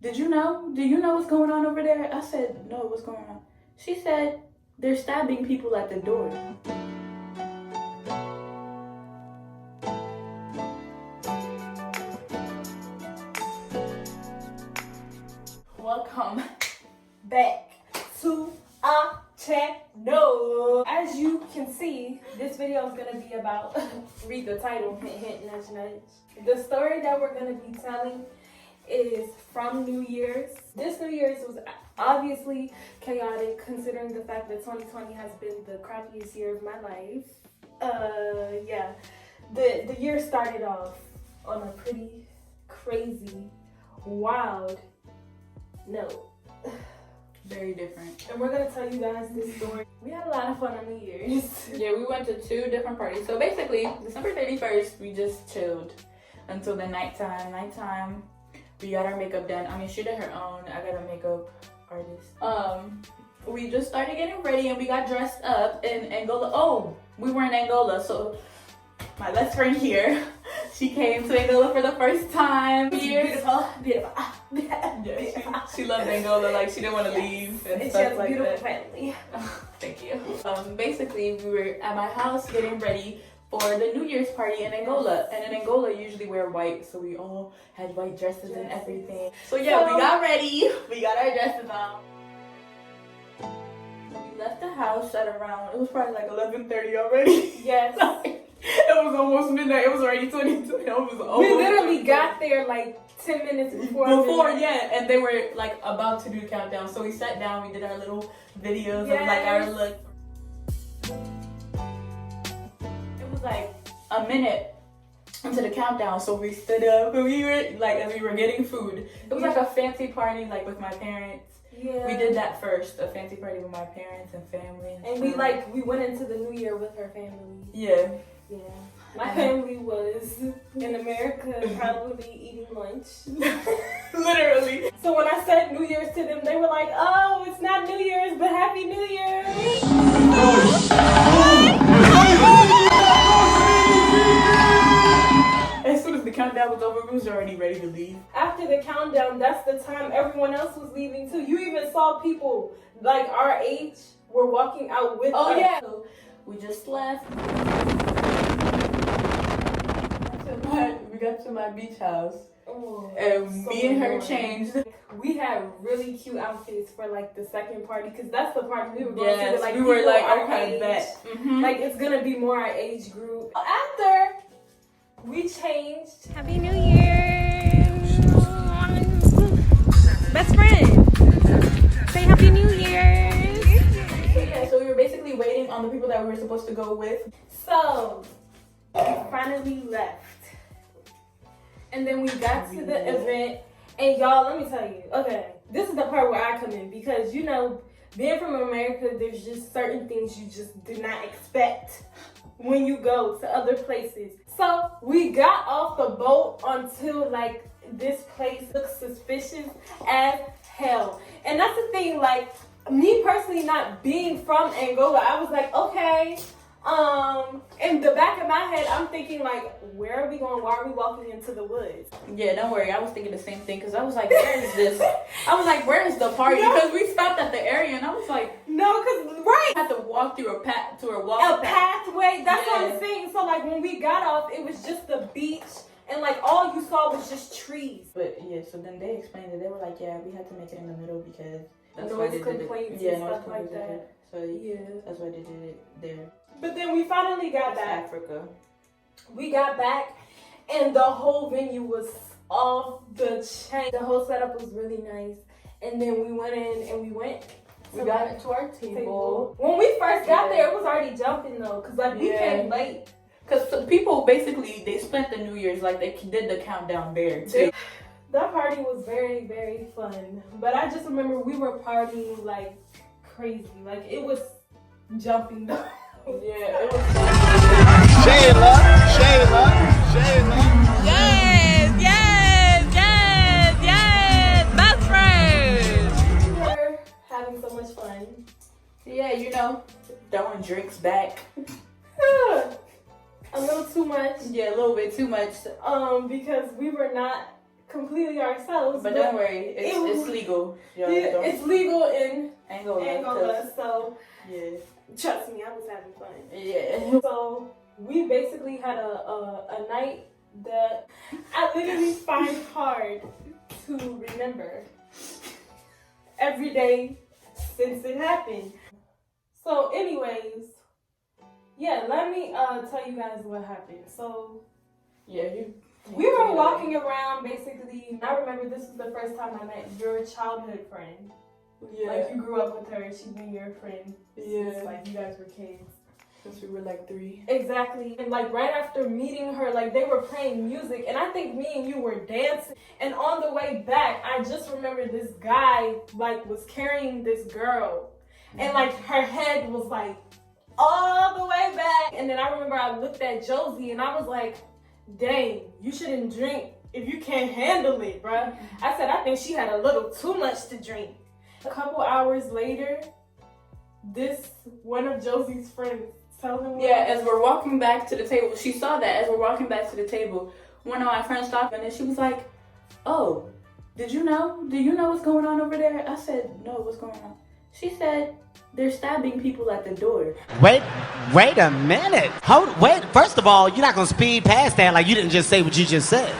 Did you know? Do you know what's going on over there? I said, no, what's going on? She said, they're stabbing people at the door. Welcome back to our channel. As you can see, this video is gonna be about, read the title, hint, hint, nudge, nudge. The story that we're gonna be telling is from New Year's. This New Year's was obviously chaotic, considering the fact that 2020 has been the crappiest year of my life. Yeah, the year started off on a pretty crazy, wild note. Very different. And we're gonna tell you guys this story. We had a lot of fun on New Year's. Yeah, we went to 2 different parties. So basically, December 31st, we just chilled until the nighttime. We got our makeup done. I mean, she did her own. I got a makeup artist. We just started getting ready and we got dressed up in Angola. Oh, we were in Angola, so my best friend here, she came to Angola for the first time. Beautiful. Yeah, she loved Angola, like she didn't want to leave and she stuff has a like beautiful that. family. Thank you. Basically, we were at my house getting ready for the New Year's party in Angola. And in Angola, you usually wear white, so we all had white dresses and everything. So yeah, we got ready. We got our dresses on. We left the house at around, it was probably like 11:30 already. Yes. It was almost midnight. It was already 22. It was almost We literally got there like 10 minutes before. Yeah, and they were like about to do the countdown. So we sat down, we did our little videos of like our look. It was like a minute into the countdown, so we stood up and we were like, as we were getting food. It was like a fancy party, like with my parents. Yeah. We did that first, a fancy party with my parents and family. And we went into the New Year with her family. Yeah. Yeah. My family was in America, probably eating lunch. Literally. So when I said New Year's to them, they were like, oh, it's not New Year's, but Happy New Year. As soon as the countdown was over, we was already ready to leave. After the countdown, that's the time everyone else was leaving too. You even saw people like our age were walking out with us. Oh yeah. So we just left. We got to my beach house. Oh, And so me and her annoying. changed. We had really cute outfits for like the second party, because that's the party we were going to. Yes, With, like, we were people like, our okay, age. bet. Like it's gonna be more our age group. After we changed, Happy New Year! Best friend! Say Happy New Year! So yeah, so we were basically waiting on the people that we were supposed to go with. so we finally left. And then we got to the event, and y'all, let me tell you, okay, this is the part where I come in, because you know, being from America, there's just certain things you just do not expect when you go to other places. So we got off the boat until like this place looks suspicious as hell. And that's the thing, like me personally not being from Angola, I was like, okay, in the back of my head, I'm thinking like, where are we going? Why are we walking into the woods? Yeah, don't worry. I was thinking the same thing because I was like, where is this? I was like, where is the party? No. Because we stopped at the area and I was like, No, cause right, I had to walk through a path a pathway. That's what Yeah. I'm saying. So like when we got off, it was just the beach, and like all you saw was just trees. But yeah, so then they explained it. They were like, yeah, we had to make it in the middle because that's Noise why they did complaints it. Yeah, and noise stuff like complaints. that. So Yeah. that's why they did it there. But then we finally got That's back. Africa. We got back, and the whole venue was off the chain. The whole setup was really nice. And then we went in and we got to our table. When we first got there, it was already jumping though, cause like we came late. Because people basically, they spent the New Year's, like they did the countdown there too. That party was very, very fun. But I just remember we were partying like crazy. Like it was jumping though. Yeah, it was. Shayla. Yes! Best friend! We were having so much fun. Yeah, you know, throwing drinks back. A little too much. Yeah, a little bit too much. Because we were not completely ourselves. But don't worry, it's legal. It's legal in Angola. Angola, so yeah. trust me, I was having fun. Yeah. So we basically had a night that I literally find hard to remember every day since it happened. So anyways, yeah, let me tell you guys what happened. So Yeah, we were walking around basically, and I remember this was the first time I met your childhood friend. Yeah. Like you grew up with her, she's been your friend Yeah. since like you guys were kids. Since we were like 3. Exactly. And like right after meeting her, like they were playing music, and I think me and you were dancing. And on the way back, I just remember this guy like was carrying this girl, and like her head was like all the way back. And then I remember I looked at Josie and I was like, dang, you shouldn't drink if you can't handle it, bruh. I said, I think she had a little too much to drink. A couple hours later, one of Josie's friends tells him. Yeah, as we're walking back to the table, she saw that as we're walking back to the table, one of my friends stopped and then she was like, oh, do you know what's going on over there? I said, no, what's going on? She said, they're stabbing people at the door. Wait a minute. Wait, first of all, you're not gonna speed past that like you didn't just say what you just said.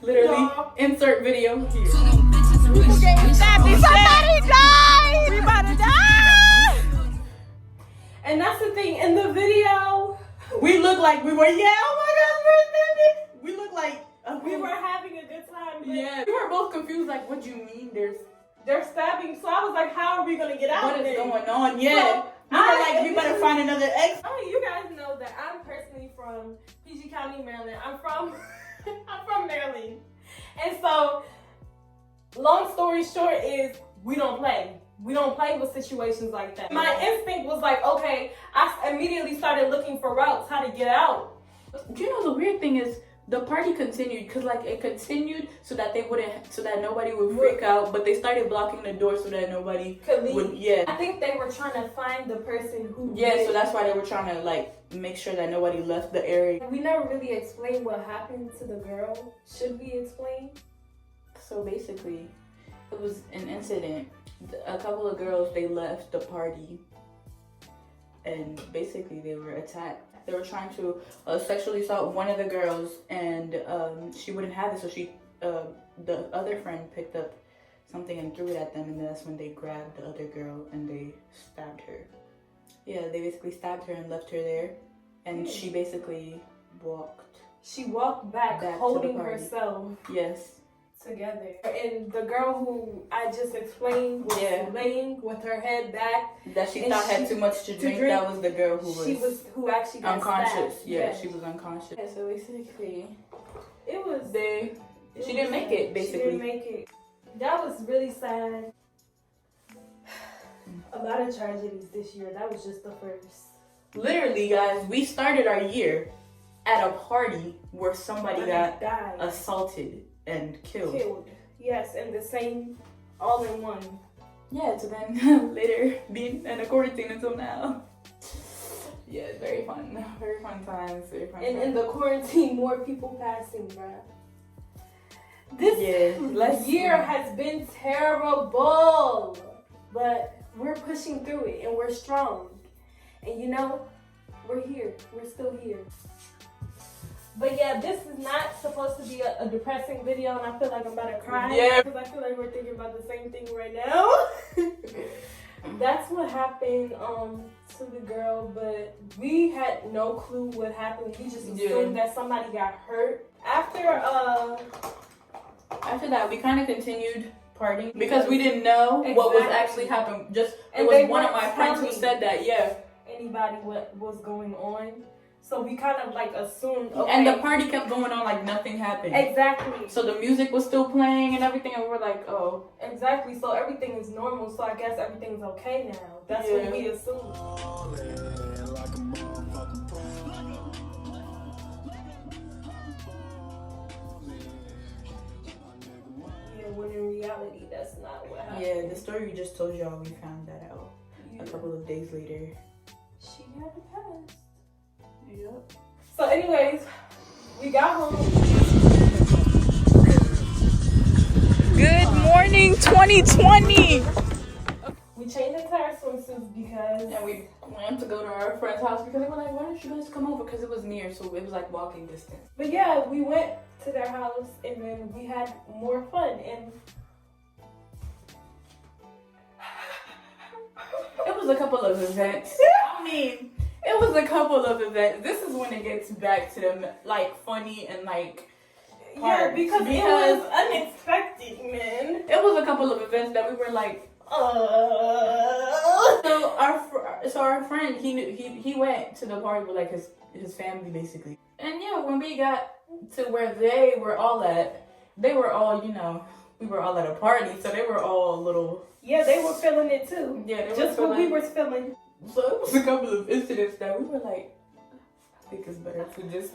Literally, insert video here. Somebody died! We about to die! And that's the thing, in the video, We look like we were, oh my gosh, we're standing. We look like, we were having a good time. But yeah. We were both confused, like, what do you mean they're stabbing, so I was like, how are we gonna get out what of is this? going on? Yeah. We were like, we better find another exit. Oh, you guys know that I'm personally from PG County, Maryland. I'm from Maryland. And so, long story short is, we don't play. We don't play with situations like that. My instinct was like, okay, I immediately started looking for routes, how to get out. You know, the weird thing is, the party continued, because like it continued so that nobody would freak out, but they started blocking the door so that nobody could leave. would, yeah. I think they were trying to find the person who Yeah, so that's why they were trying to like make sure that nobody left the area. We never really explained what happened to the girl. Should we explain? So basically, it was an incident. A couple of girls, they left the party and basically they were attacked. They were trying to sexually assault one of the girls, and she wouldn't have it, so the other friend picked up something and threw it at them, and that's when they grabbed the other girl and they stabbed her. Yeah, they basically stabbed her and left her there, and she basically walked. She walked back holding herself. Yes. Together. And the girl who I just explained was laying with her head back. That she thought had too much to drink. That was the girl who actually got unconscious. Stabbed. Yeah, she was unconscious. Yeah, so basically, she didn't make it. Basically, she didn't make it. That was really sad. A lot of tragedies this year. That was just the first. Literally, guys, we started our year at a party where somebody got assaulted and killed. Yes, and the same, all in one. Yeah, to then later being in a quarantine until now. Yeah, it's very fun. Very fun times. Very fun times. In the quarantine, more people passing, bruh. This year has been terrible, but we're pushing through it and we're strong. And you know, we're here. We're still here. But yeah, this is not supposed to be a depressing video, and I feel like I'm about to cry. Yeah. Because I feel like we're thinking about the same thing right now. That's what happened to the girl, but we had no clue what happened. We just assumed that somebody got hurt. After that, we kind of continued partying because we didn't know what was actually happening. It was one of my friends who said that. Yeah. Anybody what was going on. So we kind of like assumed, okay. And the party kept going on like nothing happened. Exactly. So the music was still playing and everything, and we're like, oh. Exactly. So everything is normal. So I guess everything's okay now. That's what we assumed. Yeah, when in reality, that's not what happened. Yeah, the story we just told y'all, we found that out a couple of days later. She had passed. Yep. So anyways, we got home. running 2020. We changed into our swimsuits because And we planned to go to our friend's house because they were like, why don't you guys come over? Because it was near, so it was like walking distance. But yeah, we went to their house and then we had more fun and It was a couple of events. I mean, it was a couple of events. This is when it gets back to the like funny and like yeah, because it was unexpected, man. It was a couple of events that we were like, So our friend, he went to the party with like his family basically. And yeah, when we got to where they were all at, they were all, you know, we were all at a party, so they were all a little. Yeah, they were feeling it too. Yeah, they just were what we were feeling. So it was a couple of incidents that we were like, I think it's better to just.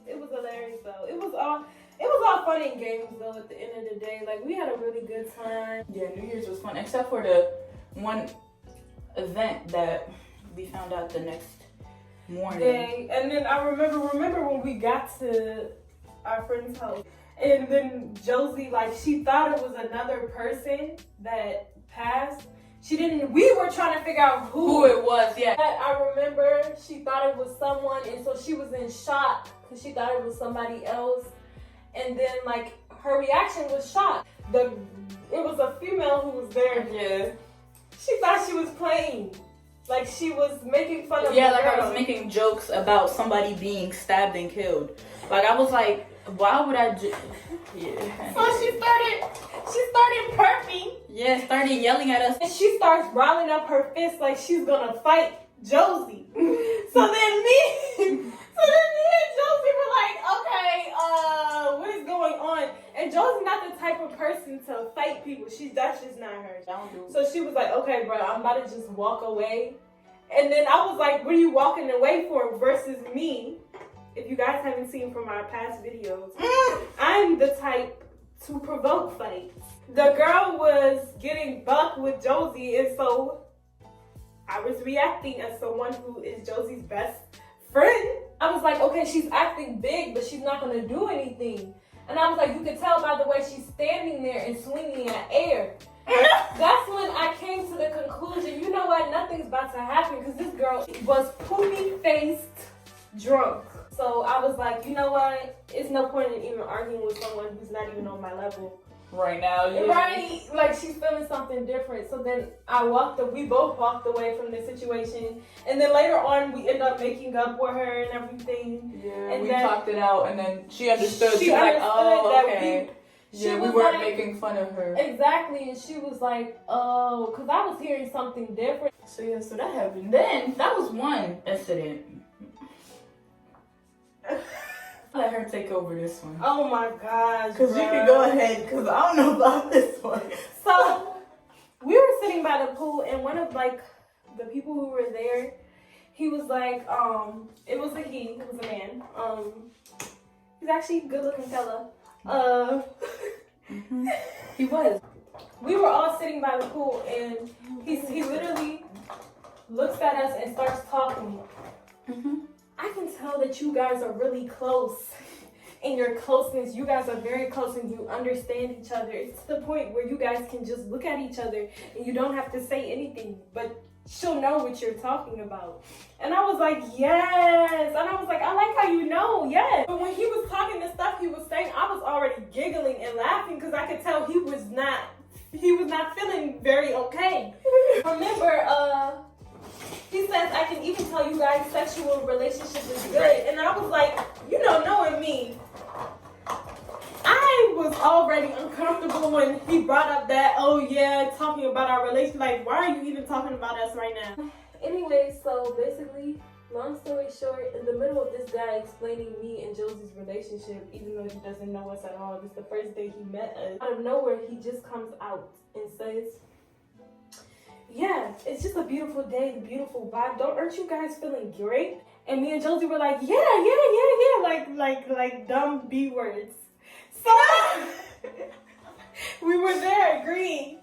It was hilarious though. It was all fun and games though. At the end of the day, like we had a really good time. Yeah, New Year's was fun, except for the one event that we found out the next morning. And then I remember when we got to our friend's house, and then Josie, like, she thought it was another person that passed. She didn't. We were trying to figure out who it was. Yeah. I remember she thought it was someone, and so she was in shock because she thought it was somebody else. And then, like, her reaction was shock. It was a female who was there. Yeah. She thought she was playing. Like, she was making fun of Yeah, the like girl. I was making jokes about somebody being stabbed and killed. Like, I was like, why would I yeah. So she started burping. Yeah, started yelling at us. And she starts riling up her fist like she's gonna fight Josie. So then me and Josie were like, okay, what is going on? And Josie's not the type of person to fight people. That's just not her. So she was like, okay, bro, I'm about to just walk away. And then I was like, what are you walking away for? Versus me. If you guys haven't seen from our past videos, I'm the type to provoke fights. The girl was getting bucked with Josie, and so I was reacting as someone who is Josie's best friend. I was like, okay, she's acting big, but she's not gonna do anything. And I was like, you can tell by the way she's standing there and swinging at air. That's when I came to the conclusion, you know what, nothing's about to happen because this girl was poopy-faced drunk. So I was like, you know what, it's no point in even arguing with someone who's not even on my level. Right now, yeah. Right? Like, she's feeling something different. So then we both walked away from the situation. And then later on, we ended up making up with her and everything. Yeah, and we then talked it out, and then she understood. She was like, understood oh, that okay. we weren't like, making fun of her. Exactly. And she was like, oh, because I was hearing something different. So yeah, so that happened. Then, that was one incident. Let her take over this one. Oh my gosh. Because you can go ahead, because I don't know about this one. So, we were sitting by the pool, and one of, like, the people who were there, he was like, it was a man. He's actually a good-looking fella. He was. We were all sitting by the pool, and he literally looks at us and starts talking. I can tell that you guys are really close. In your closeness, you guys are very close and you understand each other. It's to the point where you guys can just look at each other and you don't have to say anything, but she'll know what you're talking about. And I was like, yes. And I was like, I like how you know, yes. But when he was talking the stuff he was saying, I was already giggling and laughing because I could tell he was not feeling very okay. Remember, he says, I can even tell you guys sexual relationship is good. Right. And I was like, you know, knowing me, I was already uncomfortable when he brought up that, oh yeah, talking about our relationship. Like, why are you even talking about us right now? Anyway, so basically, long story short, in the middle of this guy explaining me and Josie's relationship, even though he doesn't know us at all, this is the first day he met us, out of nowhere, he just comes out and says, yeah, it's just a beautiful day, the beautiful vibe. Aren't you guys feeling great? And me and Josie were like, yeah, like dumb B words. So we were there agreeing.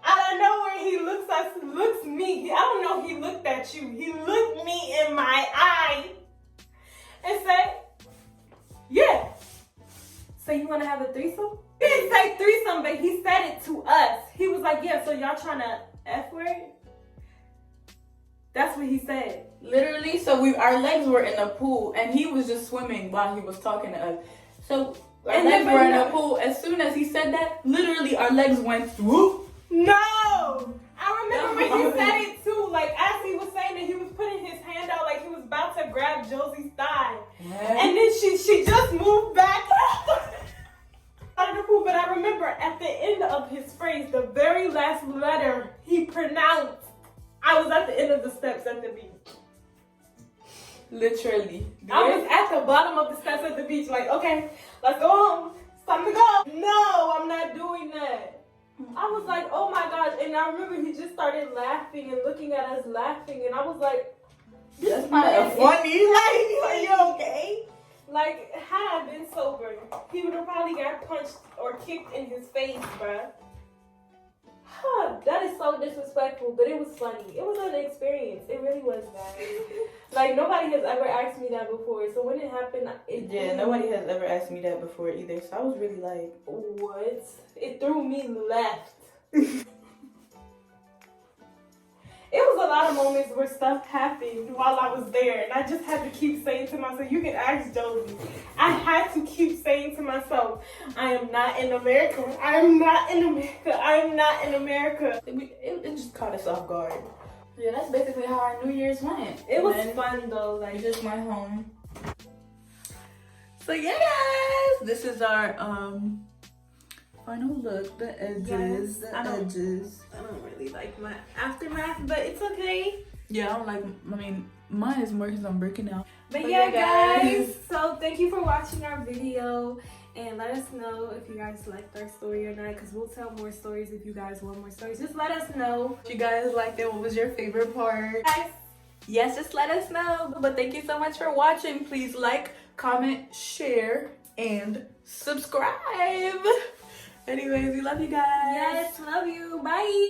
Out of nowhere, he looks me. I don't know if he looked at you. He looked me in my eye and said, yeah. say you want to have a threesome? He didn't say threesome, but he said it to us. He was like, yeah, so y'all trying to F word? That's what he said. Literally, so our legs were in the pool, and he was just swimming while he was talking to us. So our legs were in the pool. As soon as he said that, literally our legs went whoop. No! I remember when he said it too. Like, as he was saying it, he was putting his hand out like he was about to grab Josie's thigh. And then she just moved back out of the pool. But I remember at the end of his phrase, the very last letter he pronounced, I was at the end of the steps at the beach. Literally. I was at the bottom of the steps at the beach like, okay, let's go home. It's time to go. No, I'm not doing that. I was like, oh my gosh. And I remember he just started laughing and looking at us laughing. And I was like, that's not funny. Like, are you okay? Like, had I been sober, he would have probably got punched or kicked in his face, bruh. That is so disrespectful, but it was funny. It was an experience. It really was bad. Like, nobody has ever asked me that before. So when it happened, nobody has ever asked me that before either. So I was really like, what? It threw me left. It was a lot of moments where stuff happened while I was there, and I just had to keep saying to myself, you can ask Josie. I had to keep saying to myself, I am not in America. I am not in America. I am not in America. It just caught us off guard. Yeah, that's basically how our New Year's went. It was fun though. Like, we just went home. So yeah, guys, this is our final look. The edges, yes, edges. I don't really like my aftermath, but it's okay. Yeah, I don't like. I mean, mine is more because I'm breaking out. But yeah, guys. So thank you for watching our video. And let us know if you guys liked our story or not, because we'll tell more stories if you guys want more stories. Just let us know. If you guys liked it, what was your favorite part? Guys. Yes, just let us know. But thank you so much for watching. Please like, comment, share, and subscribe. Anyways, we love you guys. Yes, love you. Bye.